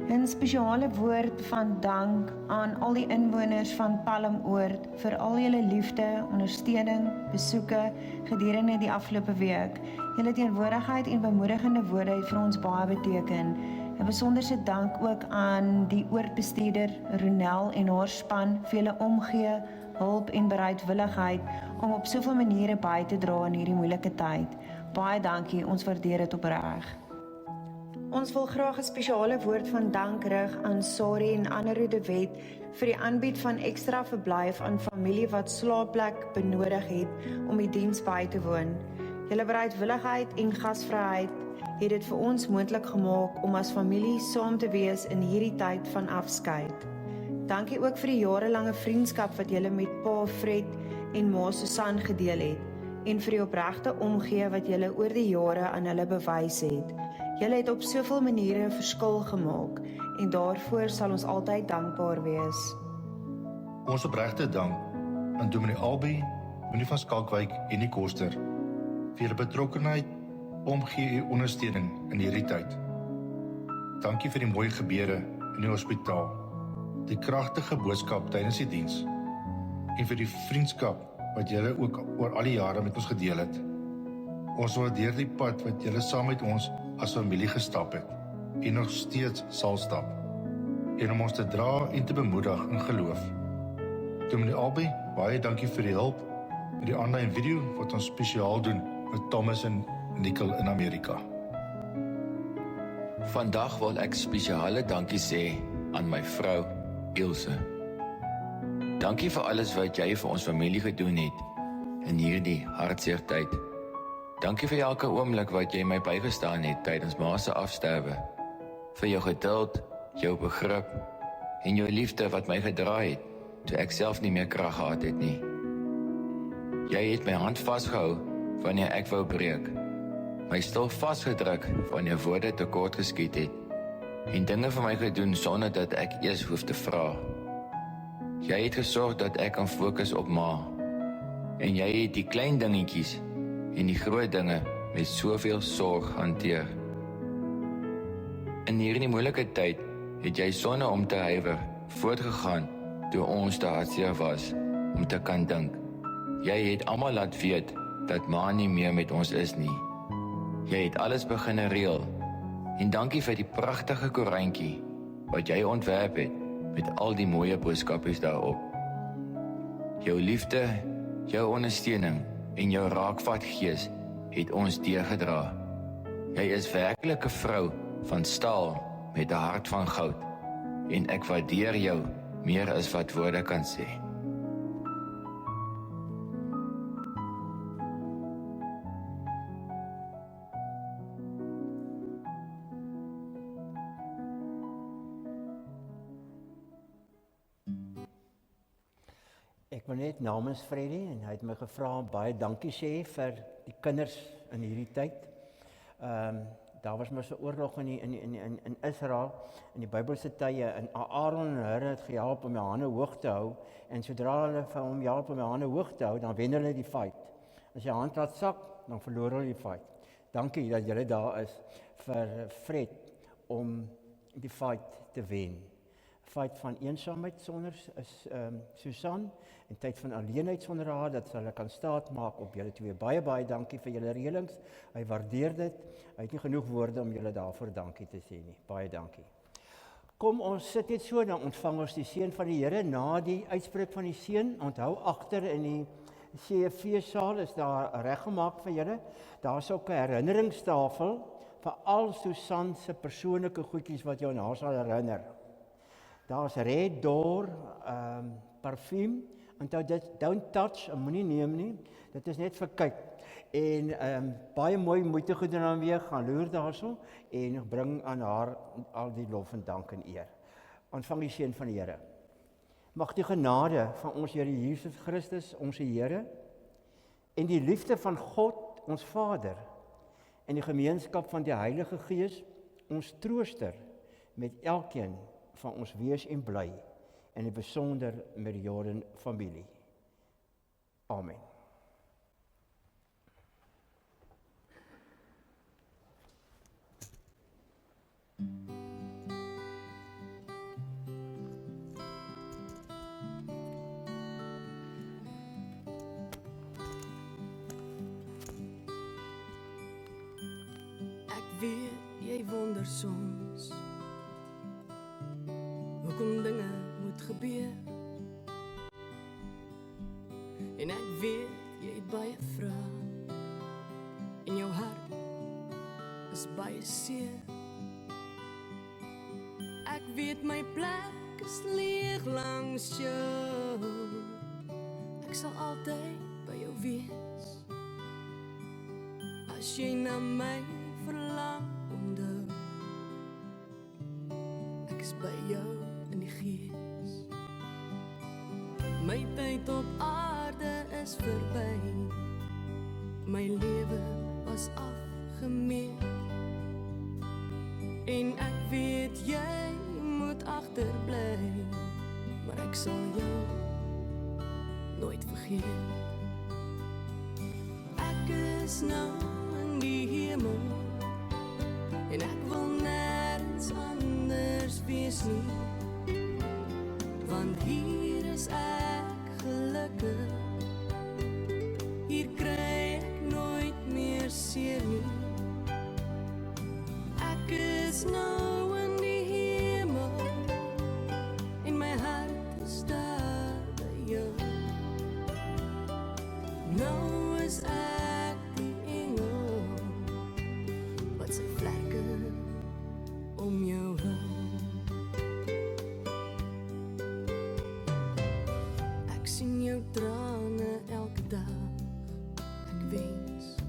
S8: 'n Spesiale woord van dank aan al die inwoners van Palmoord vir al julle liefde, ondersteuning, besoeke gedurende die afgelope week. Julle teenwoordigheid en bemoedigende woorde het vir ons baie beteken. 'n Besonderse dank ook aan die oordbestuurder Ronel en haar span vir julle omgee, hulp en bereidwilligheid om op soveel maniere by te dra in hierdie moeilike tyd. Baie dankie, ons waardeer dit opreg. Ons wil graag 'n spesiale woord van dank rig aan Sari en Anneru de Wet vir die aanbied van ekstra verblyf aan familie wat slaapplek benodig het om die diens by te woon. Julle bereidwilligheid en gasvryheid het dit vir ons moontlik gemaak om as familie saam te wees in hierdie tyd van afskeid. Dankie ook vir die jarelange vriendskap wat julle met pa Fred en ma Susan gedeel het en vir die opregte omgee wat julle oor die jare aan hulle bewys het. Julle het op soveel maniere 'n verskil gemaak en daarvoor sal ons altyd dankbaar wees.
S6: Ons opregte dank aan Dominee Albie, Meneer van Skalkwyk en die Koster vir julle betrokkenheid, omgee en ondersteuning in hierdie tyd. Dankie vir die mooi gebeure in die hospitaal, die kragtige boodskap tydens die diens en vir die vriendskap wat julle ook oor al die jare met ons gedeel het. Ons waardeer die pad wat julle saam met ons as familie gestap het en nog steeds sal stap. En om ons te dra en te bemoedig in geloof. Dominee Albie, baie dankie vir die hulp met die aanlyn video wat ons spesiaal doen met Thomas en Nicole in Amerika.
S7: Vandag wil ek spesiale dankie sê aan my vrou Ilse. Dankie vir alles wat jy vir ons familie gedoen het in hierdie hartseer tyd. Dankie vir elke oomblik wat jy my bygestaan het tydens ma se afsterwe. Vir jou geduld, jou begrip en jou liefde wat my gedra het toe ek self nie meer krag gehad het nie. Jy het my hand vasgehou wanneer ek wou breek. My stil vasgedruk wanneer woorde tekort geskiet het en dinge vir my gedoen sonder dat ek eers hoef te vra. Jy het gesorg dat ek kan fokus op ma en jy het die klein dingetjies en die groot dinge met soveel sorg hanteer. In hierdie moeilike tyd het jy sonder om te huiwer voortgegaan toe ons te hartseer was om te kan dink. Jy het almal laat weet dat ma nie meer met ons is nie. Jy het alles begin reël en dankie vir die pragtige koerantjie wat jy ontwerp het met al die mooie boodskapies daarop. Jou liefde, jou ondersteuning en jou raakvat gees het ons deurgedra. Jy is werklik 'n vrou van staal met 'n hart van goud en ek waardeer jou meer as wat woorde kan sê.
S3: Ek wil net namens Freddie en hy het my gevra om baie dankie sê vir die kinders in hierdie tyd. Daar was mos 'n oorlog in Israel in die Bybelse tye en Aaron en Hur het gehelp om die hande hoog te hou en sodra hulle vir hom help om die hande hoog te hou, dan wen hulle die fight. As jy hand laat sak, dan verloor hulle die fight. Dankie dat julle daar is vir Fred om die fight te wen. Fight van eensaamheid sonder Susan en tyd van alleenheid sonder haar, dat hulle kan staat maak op julle twee. Baie dankie vir julle reëlings. Hy waardeer dit. Hy het nie genoeg woorde om julle daarvoor dankie te sê nie. Baie dankie. Kom ons sit net so, dan ontvang ons die seën van die Here. Na die uitspreek van die seën, onthou agter in die CFV-saal is daar reggemaak vir julle. Daar's ook 'n herinneringstafel vir al Susan se persoonlike goedjies wat jou aan haar sal herinner. Daar's Red Door parfuum. Onthou dit, don't touch, moenie neem nie. Dit is net vir kyk. En baie mooi moeite gedoen aan weer, gaan loer daarso en bring aan haar al die lof en dank en eer. Ontvang die seën van die Here. Mag die genade van ons Here Jesus Christus, ons Here, en die liefde van God, ons Vader, en die gemeenskap van die Heilige Gees, ons trooster, met elkeen van ons wees en bly, en in die besonder met die Jordan familie. Amen.
S4: Ek weet jy wonder soms hoekom dinge moet gebeur. En ek weet jy het baie vrae en jou hart is baie seer. Ek weet my plek is leeg langs jou. Ek sal altyd by jou wees. As jy na my verlang, onthou ek is by jou in die gees. My tyd op aarde is verby. My lewe was afgemeet. En ek weet jy moet agterbly, maar ek sal jou nooit vergeet. Ek is nou in die hemel en ek wil nergens anders wees nie, want hier is ek gelukkig Nou is ek